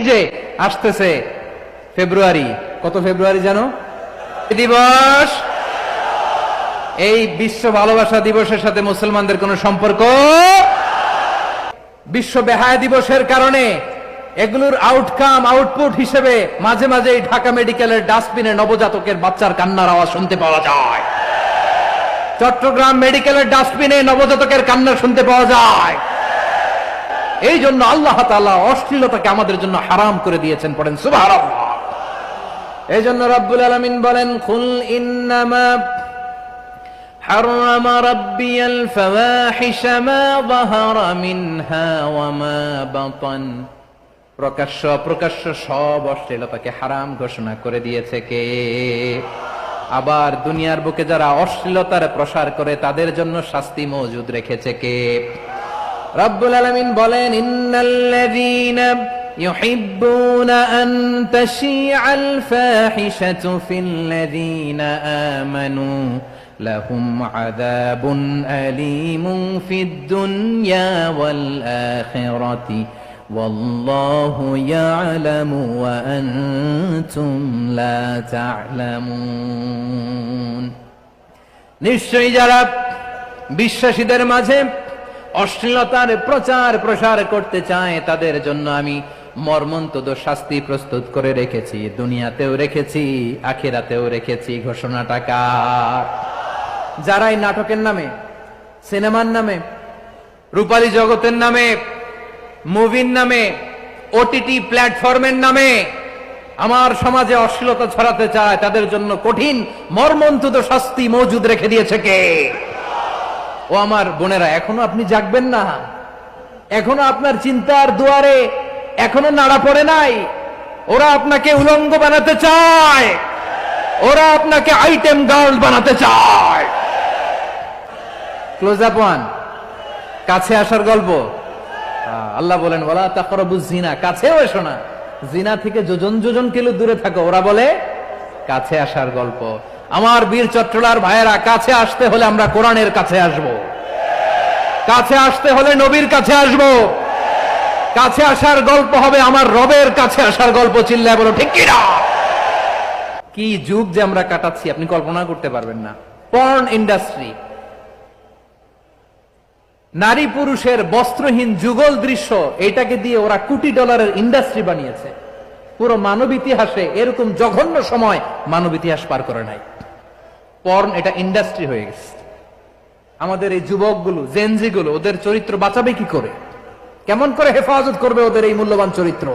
যে আসতেছে ফেব্রুয়ারি, কত ফেব্রুয়ারি জানো? দিবস। এই বিশ্ব ভালোবাসা দিবসের সাথে মুসলমানদের কোনো সম্পর্ক? বিশ্ব বেহায়া দিবসের কারণে এগুলোর আউটপুট হিসেবে মাঝে মাঝে ঢাকা মেডিকেলের ডাস্টবিনে নবজাতকের বাচ্চার কান্নার আওয়াজ শুনতে পাওয়া যায়। চট্টগ্রাম মেডিকেলের ডাস্টবিনে নবজাতকের কান্না শুনতে পাওয়া যায়। এই জন্য আল্লাহ তাআলা অশ্লীলতাকে আমাদের জন্য হারাম করে দিয়েছেন। পড়েন সুবহানাল্লাহ। এই জন্য রব্বুল আলামিন বলেন, কুল ইন্নামা হারামা রাব্বিয়াল ফাওয়াহিশা মা যাহারা মিনহা ওয়া মা বাতান। প্রকাশ্য সব অশ্লীলতাকে হারাম ঘোষণা করে দিয়েছে কে? আবার দুনিয়ার বুকে যারা অশ্লীলতার প্রসার করে তাদের জন্য শাস্তি মজুদ রেখেছে কে? রব্বুল আলামিন বলেন, ইন্নাল্লাযীনা ইউহিব্বুনা আন তাশিআল ফাহিশাতু ফিল্লাযীনা আমানু লাহুম আযাবুন আলীমুন ফিদ দুনিয়া ওয়াল আখিরাতি ওয়াল্লাহু ইয়ালামু ওয়া আনতুম লা তা'লামুন। নিশ্চয়ই যারা বিশ্বাসীদের মাঝে অশ্লীলতার প্রসার করতে চায় তাদের জন্য আমি মর্মন্তুদ শাস্তি প্রস্তুত করে রেখেছি। দুনিয়াতেও রেখেছি, আখিরাতেও রেখেছি। ঘোষণাটা কার? যারা এই নাটকের নামে, সিনেমার নামে, রূপালী জগতের নামে, মুভির নামে, ওটিটি প্ল্যাটফর্মের নামে আমার সমাজে অশ্লীলতা ছড়াতে চায় তাদের জন্য কঠিন মর্মন্তুদ শাস্তি মজুদ রেখে দিয়েছে কে? ও আমার বোনেরা, এখনো আপনি জাগবেন না? এখনো আপনার চিন্তার দুয়ারে এখনো নাড়া পড়ে নাই? ওরা আপনাকে উলঙ্গ বানাতে চায়, ওরা আপনাকে আইটেম গার্ল বানাতে চায়। ক্লোজ আপ ওয়ান, কাছে আসার গল্প। আল্লাহ বলেন, ওয়ালা তাকরাবুজ জিনা, কাছেও এসো না, জিনা থেকে যোজন যোজন কিলো দূরে থাকো। ওরা বলে কাছে আসার গল্প। আমার বীর চট্টলার ভাইয়েরা, কাছে আসতে হলে আমরা কোরআনের কাছে আসব, কাছে আসতে হলে নবীর কাছে আসব, কাছে আসার গল্প হবে আমার রবের কাছে আসার গল্প। চিল্লায় বলো ঠিক কিনা? কি যুগ যে আমরা কাটাচ্ছি আপনি কল্পনা করতে পারবেন না। পর্ন ইন্ডাস্ট্রি, নারী পুরুষের বস্ত্রহীন যুগল দৃশ্য, এটাকে দিয়ে ওরা কোটি ডলারের ইন্ডাস্ট্রি বানিয়েছে। পুরো মানব ইতিহাসে এরকম জঘন্য সময় মানব ইতিহাস পার করে নাই। পর্ন এটা ইন্ডাস্ট্রি হয়ে গেছে। আমাদের এই যুবকগুলো, জেনজি গুলো, ওদের চরিত্র বাঁচাবে কি করে? কেমন করে হেফাজত করবে ওদের এই মূল্যবান চরিত্র?